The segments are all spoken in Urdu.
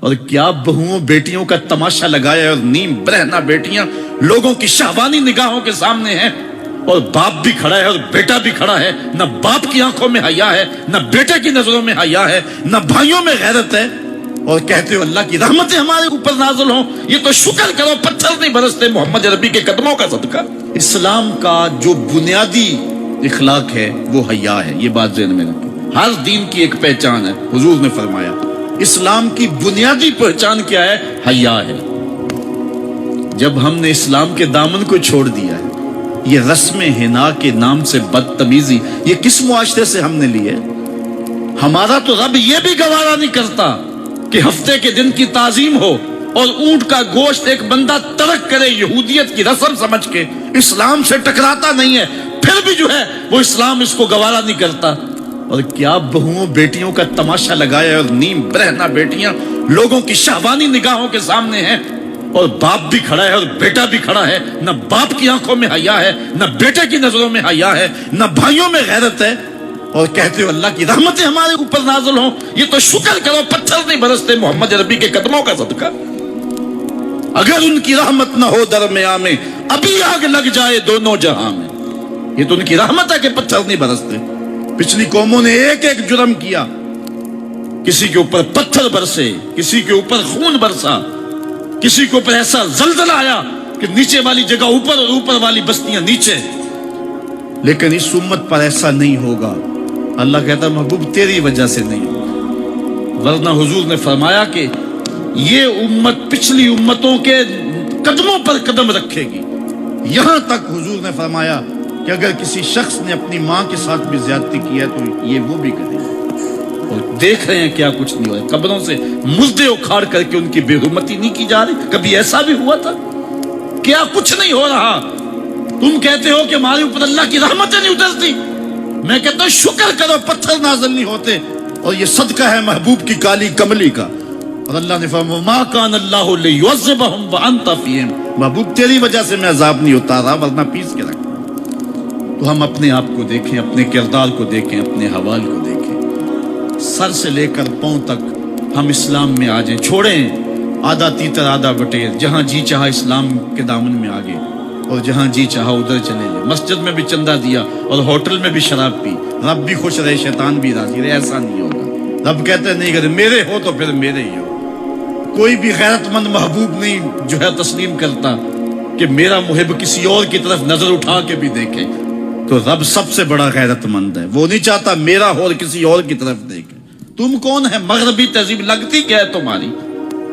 اور کیا بہوؤں بیٹیوں کا تماشا لگایا ہے، اور نیم برہنہ بیٹیاں لوگوں کی شہوانی نگاہوں کے سامنے ہیں، اور باپ بھی کھڑا ہے اور بیٹا بھی کھڑا ہے، نہ باپ کی آنکھوں میں حیا ہے، نہ بیٹے کی نظروں میں حیا ہے، نہ بھائیوں میں غیرت ہے، اور کہتے ہو اللہ کی رحمتیں ہمارے اوپر نازل ہوں۔ یہ تو شکر کرو پتھر نہیں برستے محمد عربی کے قدموں کا صدقہ۔ اسلام کا جو بنیادی اخلاق ہے وہ حیا ہے، یہ بات ذہن میں رکھیں۔ ہر دین کی ایک پہچان ہے، حضور نے فرمایا اسلام کی بنیادی پہچان کیا ہے؟ حیا ہے۔ جب ہم نے اسلام کے دامن کو چھوڑ دیا ہے، یہ رسم حنا کے نام سے بدتمیزی یہ کس معاشرے سے ہم نے لی ہے؟ ہمارا تو رب یہ بھی گوارا نہیں کرتا کہ ہفتے کے دن کی تعظیم ہو اور اونٹ کا گوشت ایک بندہ ترک کرے یہودیت کی رسم سمجھ کے، اسلام سے ٹکراتا نہیں ہے، پھر بھی جو ہے وہ اسلام اس کو گوارا نہیں کرتا۔ اور کیا بہوؤں بیٹیوں کا تماشا لگایا ہے، اور نیم برہنہ بیٹیاں لوگوں کی شہوانی نگاہوں کے سامنے ہیں، اور باپ بھی کھڑا ہے اور بیٹا بھی کھڑا ہے، نہ باپ کی آنکھوں میں حیا ہے، نہ بیٹے کی نظروں میں حیا ہے، نہ بھائیوں میں غیرت ہے، اور کہتے ہو اللہ کی رحمتیں ہمارے اوپر نازل ہوں۔ یہ تو شکر کرو پتھر نہیں برستے محمد عربی کے قدموں کا صدقہ۔ اگر ان کی رحمت نہ ہو درمیان میں، ابھی آگ لگ جائے دونوں جہاں میں۔ یہ تو ان کی رحمت ہے کہ پتھر نہیں برستے۔ پچھلی قوموں نے ایک ایک جرم کیا، کسی کے اوپر پتھر برسے، کسی کے اوپر خون برسا، کسی کے اوپر ایسا زلزلہ آیا کہ نیچے والی جگہ اوپر اور اوپر والی بستیاں نیچے، لیکن اس امت پر ایسا نہیں ہوگا۔ اللہ کہتا محبوب تیری وجہ سے نہیں ہوگا، ورنہ حضور نے فرمایا کہ یہ امت پچھلی امتوں کے قدموں پر قدم رکھے گی۔ یہاں تک حضور نے فرمایا کہ اگر کسی شخص نے اپنی ماں کے ساتھ بھی زیادتی کی ہے تو یہ وہ بھی کرے گا۔ اور دیکھ رہے ہیں کیا کچھ نہیں ہو رہا، قبروں سے مردے اکھاڑ کر کے ان کی بے حرمتی نہیں کی جا رہی۔ کبھی ایسا بھی ہوا تھا؟ کیا کچھ نہیں ہو رہا؟ تم کہتے ہو کہ ہمارے اوپر اللہ کی رحمتیں نہیں اترتی، میں کہتا ہوں شکر کرو پتھر نازل نہیں ہوتے، اور یہ صدقہ ہے محبوب کی کالی کملی کا۔ اور اللہ نے فرمایا ما کان اللہ لیعذبہم وانت فیہم، محبوب تیری وجہ سے میں عذاب نہیں اتارا ورنہ پیس کے رکھ۔ تو ہم اپنے آپ کو دیکھیں، اپنے کردار کو دیکھیں، اپنے حوال کو دیکھیں، سر سے لے کر پاؤں تک ہم اسلام میں آ جائیں، چھوڑیں آدھا تیتر آدھا بٹیر، جہاں جی چاہا اسلام کے دامن میں آگے اور جہاں جی چاہا ادھر چلے جائیں، مسجد میں بھی چندہ دیا اور ہوٹل میں بھی شراب پی، رب بھی خوش رہے شیطان بھی راضی رہے، ایسا نہیں ہوگا۔ رب کہتے ہیں نہیں، اگر میرے ہو تو پھر میرے ہی ہو۔ کوئی بھی غیرت مند محبوب نہیں جو ہے تسلیم کرتا کہ میرا محب کسی اور کی طرف نظر اٹھا کے بھی دیکھے، تو رب سب سے بڑا غیرت مند ہے، وہ نہیں چاہتا میرا ہو اور کسی اور کی طرف دیکھے۔ تم کون ہے؟ مغربی تہذیب لگتی کیا ہے تمہاری؟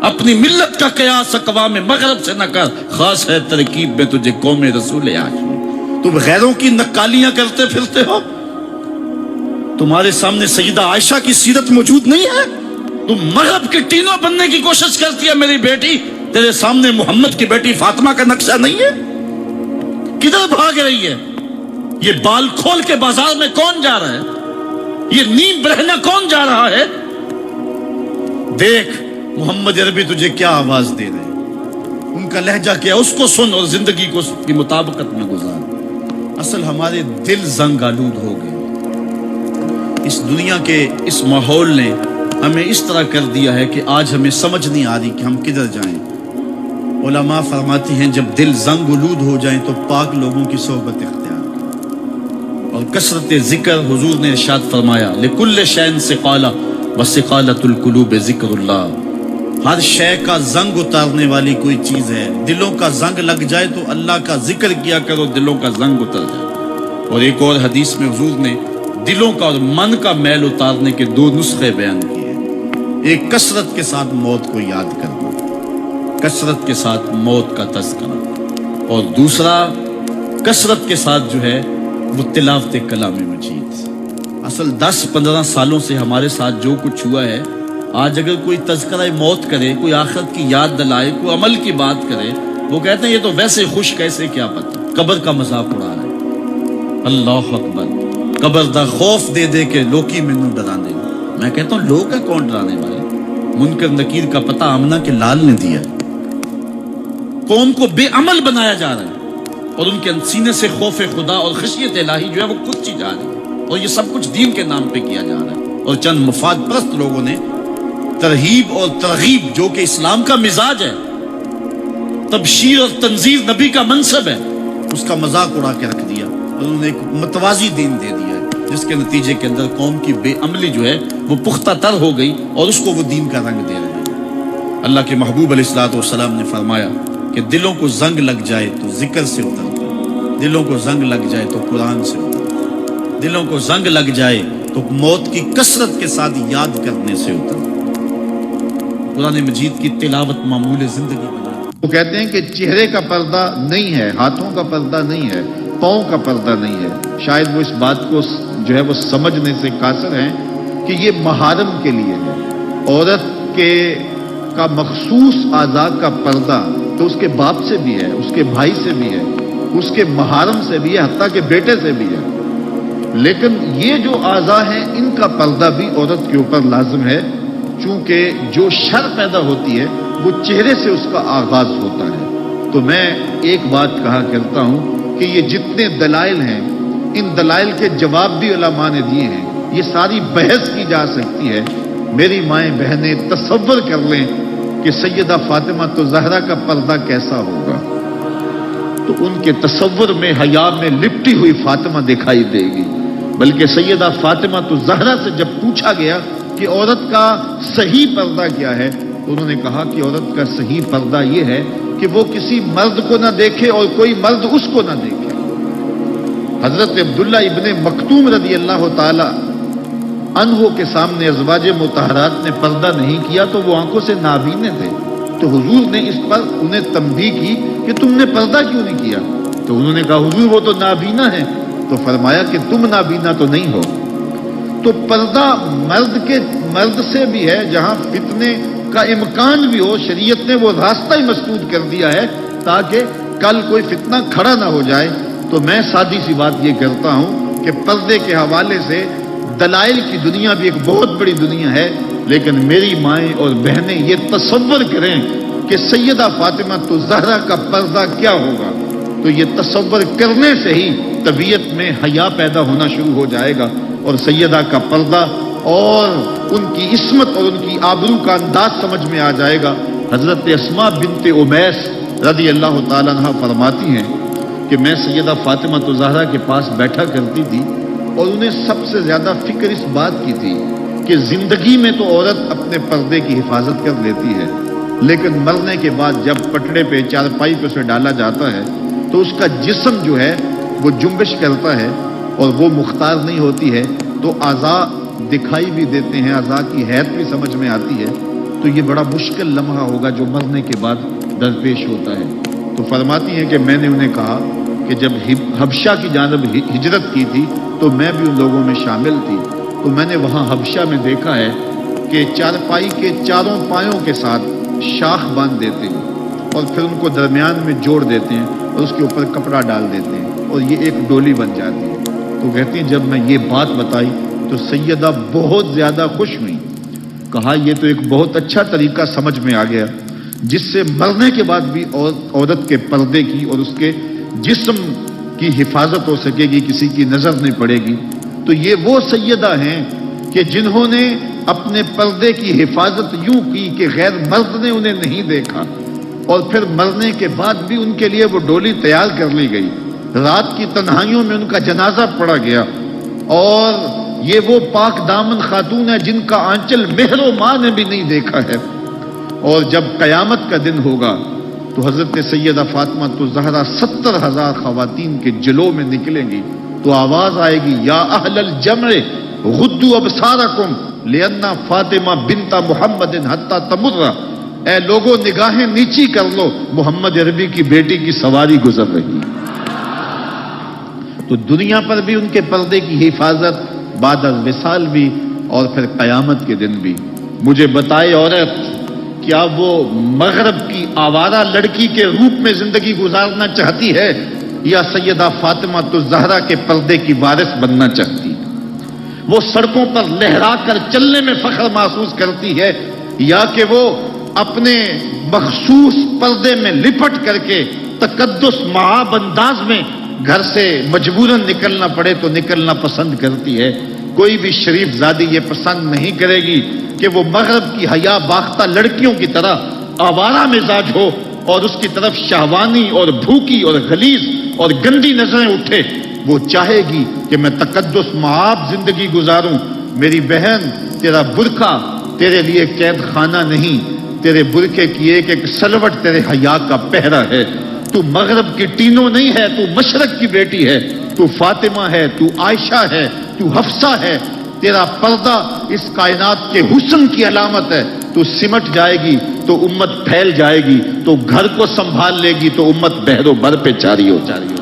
اپنی ملت کا قیاس اقوام مغرب سے نہ کر، خاص ہے ترکیب میں تجھے قوم رسول عاشق۔ تم غیروں کی نکالیاں کرتے پھرتے ہو، تمہارے سامنے سیدہ عائشہ کی سیرت موجود نہیں ہے؟ تم مغرب کے ٹینوں بننے کی کوشش کرتی ہے میری بیٹی، تیرے سامنے محمد کی بیٹی فاطمہ کا نقشہ نہیں ہے؟ کدھر بھاگ رہی ہے؟ یہ بال کھول کے بازار میں کون جا رہا ہے؟ یہ نیم برہنہ کون جا رہا ہے؟ دیکھ محمد عربی تجھے کیا آواز دے رہے ہیں، ان کا لہجہ کیا، اس کو سن اور زندگی کو اس کی مطابقت میں گزار۔ اصل ہمارے دل زنگ آلود ہو گئے، اس دنیا کے اس ماحول نے ہمیں اس طرح کر دیا ہے کہ آج ہمیں سمجھ نہیں آ رہی کہ ہم کدھر جائیں۔ علماء فرماتی ہیں جب دل زنگ آلود ہو جائیں تو پاک لوگوں کی صحبت اختیار کریں، اور کثرت ذکر، حضور نے ارشاد فرمایا لکل شیء ثقالہ وثقالۃ القلوب ذکر اللہ، ہر شے کا زنگ اتارنے والی کوئی چیز ہے، دلوں کا زنگ لگ جائے تو اللہ کا ذکر کیا کرو، دلوں کا زنگ اتر جائے۔ اور ایک اور حدیث میں حضور نے دلوں کا اور من کا میل اتارنے کے دو نسخے بیان کیے، ایک کثرت کے ساتھ موت کو یاد کرنا، کثرت کے ساتھ موت کا تذکرہ، اور دوسرا کثرت کے ساتھ جو ہے وہ تلاوت کلام مجید۔ اصل 10-15 سالوں سے ہمارے ساتھ جو کچھ ہوا ہے، آج اگر کوئی تذکرہ موت کرے، کوئی آخرت کی یاد دلائے، کوئی عمل کی بات کرے، وہ کہتے ہیں یہ تو ویسے خوش، کیسے کیا پتہ، قبر کا مذاق اڑا رہا ہے۔ اللہ اکبر، قبر دا خوف دے دے کے لوکی مینوں ڈرانے۔ میں کہتا ہوں لوگ ہے کون ڈرانے والے؟ منکر نکیر کا پتہ آمنہ کے لال نے دیا، قوم کو بے عمل بنایا جا رہا ہے، اور ان کے سینے سے خوف خدا اور خشیت الہی جو ہے وہ کچی جا رہی ہے، اور یہ سب کچھ دین کے نام پہ کیا جا رہا ہے، اور چند مفاد پرست لوگوں نے ترہیب اور ترغیب جو کہ اسلام کا مزاج ہے، تبشیر اور تنذیر نبی کا منصب ہے، اس کا مذاق اڑا کے رکھ دیا اور انہوں نے ایک متوازی دین دے دیا ہے، جس کے نتیجے کے اندر قوم کی بے عملی جو ہے وہ پختہ تر ہو گئی اور اس کو وہ دین کا رنگ دے رہے ہیں۔ اللہ کے محبوب علیہ الصلوۃ والسلام نے فرمایا کہ دلوں کو زنگ لگ جائے تو ذکر سے اترتا ہے، دلوں کو زنگ لگ جائے تو قرآن سے اترتا ہے، دلوں کو زنگ لگ جائے تو موت کی کثرت کے ساتھ یاد کرنے سے اترتا ہے۔ قرآن مجید کی تلاوت معمول زندگی بنا۔ وہ کہتے ہیں کہ چہرے کا پردہ نہیں ہے، ہاتھوں کا پردہ نہیں ہے، پاؤں کا پردہ نہیں ہے۔ شاید وہ اس بات کو جو ہے وہ سمجھنے سے قاصر ہیں کہ یہ محارم کے لیے ہے۔ عورت کا مخصوص اعضاء کا پردہ تو اس کے باپ سے بھی ہے، اس کے بھائی سے بھی ہے، اس کے محارم سے بھی ہے، حتیٰ کہ بیٹے سے بھی ہے۔ لیکن یہ جو اعضاء ہیں ان کا پردہ بھی عورت کے اوپر لازم ہے، چونکہ جو شر پیدا ہوتی ہے وہ چہرے سے اس کا آغاز ہوتا ہے۔ تو میں ایک بات کہا کرتا ہوں کہ یہ جتنے دلائل ہیں، ان دلائل کے جواب بھی علماء نے دیے ہیں، یہ ساری بحث کی جا سکتی ہے۔ میری مائیں بہنیں تصور کر لیں کہ سیدہ فاطمہ تو زہرا کا پردہ کیسا ہوگا، تو ان کے تصور میں حیا میں لپٹی ہوئی فاطمہ دکھائی دے گی۔ بلکہ سیدہ فاطمہ تو زہرا سے جب پوچھا گیا کہ عورت کا صحیح پردہ کیا ہے، انہوں نے کہا کہ عورت کا صحیح پردہ یہ ہے کہ وہ کسی مرد کو نہ دیکھے اور کوئی مرد اس کو نہ دیکھے۔ حضرت عبداللہ ابن مکتوم رضی اللہ تعالی عنہ کے سامنے ازواج مطہرات نے پردہ نہیں کیا تو وہ آنکھوں سے نابینے تھے، تو حضور نے اس پر انہیں تنبیہ کی کہ تم نے پردہ کیوں نہیں کیا؟ تو انہوں نے کہا حضور وہ تو نابینا ہے۔ تو فرمایا کہ تم نابینا تو نہیں ہو۔ تو پردہ مرد سے بھی ہے، جہاں فتنے کا امکان بھی ہو، شریعت نے وہ راستہ ہی مسدود کر دیا ہے تاکہ کل کوئی فتنہ کھڑا نہ ہو جائے۔ تو میں سادی سی بات یہ کرتا ہوں کہ پردے کے حوالے سے دلائل کی دنیا بھی ایک بہت بڑی دنیا ہے، لیکن میری مائیں اور بہنیں یہ تصور کریں کہ سیدہ فاطمہ تو زہرا کا پردہ کیا ہوگا، تو یہ تصور کرنے سے ہی طبیعت میں حیا پیدا ہونا شروع ہو جائے گا، اور سیدہ کا پردہ اور ان کی عصمت اور ان کی آبرو کا انداز سمجھ میں آ جائے گا۔ حضرت اسماء بنت امیس رضی اللہ تعالیٰ عنہ فرماتی ہیں کہ میں سیدہ فاطمہ زہرا کے پاس بیٹھا کرتی تھی اور انہیں سب سے زیادہ فکر اس بات کی تھی کہ زندگی میں تو عورت اپنے پردے کی حفاظت کر لیتی ہے، لیکن مرنے کے بعد جب پٹڑے پہ چارپائی پہ اسے ڈالا جاتا ہے تو اس کا جسم جو ہے وہ جنبش کرتا ہے اور وہ مختار نہیں ہوتی ہے، تو اعضاء دکھائی بھی دیتے ہیں، اعضاء کی حیت بھی سمجھ میں آتی ہے، تو یہ بڑا مشکل لمحہ ہوگا جو مرنے کے بعد درپیش ہوتا ہے۔ تو فرماتی ہیں کہ میں نے انہیں کہا کہ جب حبشہ کی جانب ہجرت کی تھی تو میں بھی ان لوگوں میں شامل تھی، تو میں نے وہاں حبشہ میں دیکھا ہے کہ چارپائی کے چاروں پایوں کے ساتھ شاخ باندھ دیتے ہیں اور پھر ان کو درمیان میں جوڑ دیتے ہیں اور اس کے اوپر کپڑا ڈال دیتے ہیں اور یہ ایک ڈولی بن جاتی ہے۔ تو کہتی ہیں جب میں یہ بات بتائی تو سیدہ بہت زیادہ خوش ہوئی، کہا یہ تو ایک بہت اچھا طریقہ سمجھ میں آ گیا جس سے مرنے کے بعد بھی عورت کے پردے کی اور اس کے جسم کی حفاظت ہو سکے گی، کسی کی نظر نہیں پڑے گی۔ تو یہ وہ سیدہ ہیں کہ جنہوں نے اپنے پردے کی حفاظت یوں کی کہ غیر مرد نے انہیں نہیں دیکھا، اور پھر مرنے کے بعد بھی ان کے لیے وہ ڈولی تیار کر لی گئی، رات کی تنہائیوں میں ان کا جنازہ پڑا گیا، اور یہ وہ پاک دامن خاتون ہے جن کا آنچل مہر و ماں نے بھی نہیں دیکھا ہے۔ اور جب قیامت کا دن ہوگا تو حضرت سیدہ فاطمہ زہرا 70,000 خواتین کے جلو میں نکلیں گی، تو آواز آئے گی یا اہل الجمع غدوا ابصارکم لأن فاطمہ بنت محمد حتی تمر، اے لوگوں نگاہیں نیچی کر لو، محمد عربی کی بیٹی کی سواری گزر رہی۔ تو دنیا پر بھی ان کے پردے کی حفاظت، بعد از وصال بھی، اور پھر قیامت کے دن بھی۔ مجھے بتائے عورت کیا وہ مغرب کی آوارہ لڑکی کے روپ میں زندگی گزارنا چاہتی ہے یا سیدہ فاطمہ زہرا کے پردے کی وارث بننا چاہتی؟ وہ سڑکوں پر لہرا کر چلنے میں فخر محسوس کرتی ہے یا کہ وہ اپنے مخصوص پردے میں لپٹ کر کے تقدس معاب انداز میں گھر سے مجبوراً نکلنا پڑے تو نکلنا پسند کرتی ہے؟ کوئی بھی شریف زادی یہ پسند نہیں کرے گی کہ وہ مغرب کی حیا باختہ لڑکیوں کی طرح آوارہ مزاج ہو اور اس کی طرف شہوانی اور بھوکی اور غلیظ اور گندی نظریں اٹھے. وہ چاہے گی کہ میں تقدس معاب زندگی گزاروں. میری بہن، تیرا برقع تیرے لیے قید خانہ نہیں، تیرے برقعے کی ایک سلوٹ تیرے حیا کا پہرا ہے. تو مغرب کی ٹینوں نہیں ہے، تو مشرق کی بیٹی ہے. تو فاطمہ ہے، تو عائشہ ہے، تو حفصہ ہے. تیرا پردہ اس کائنات کے حسن کی علامت ہے. تو سمٹ جائے گی تو امت پھیل جائے گی، تو گھر کو سنبھال لے گی تو امت بحر و بر پہ جاری ہو جائے گی.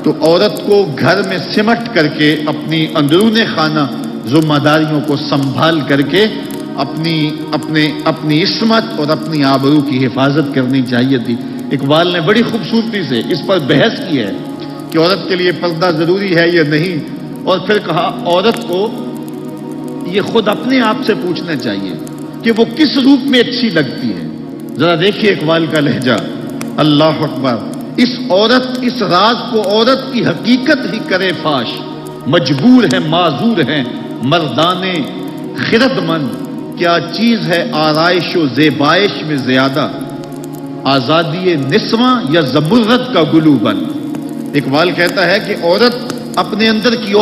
تو عورت کو گھر میں سمٹ کر کے اپنی اندرون خانہ ذمہ داریوں کو سنبھال کر کے اپنی عصمت اور اپنی آبرو کی حفاظت کرنی چاہیے تھی. اقبال نے بڑی خوبصورتی سے اس پر بحث کی ہے کہ عورت کے لیے پردہ ضروری ہے یا نہیں، اور پھر کہا عورت کو یہ خود اپنے آپ سے پوچھنا چاہیے کہ وہ کس روپ میں اچھی لگتی ہے. ذرا دیکھیے اقبال کا لہجہ. اللہ اکبر. اس راز کو عورت کی حقیقت ہی کرے فاش. مجبور ہے معذور ہیں مردانے خرد مند. کیا چیز ہے آرائش و زیبائش میں زیادہ، آزادی نسواں یا زمرد کا گلو بند. اقبال کہتا ہے کہ عورت اپنے اندر کی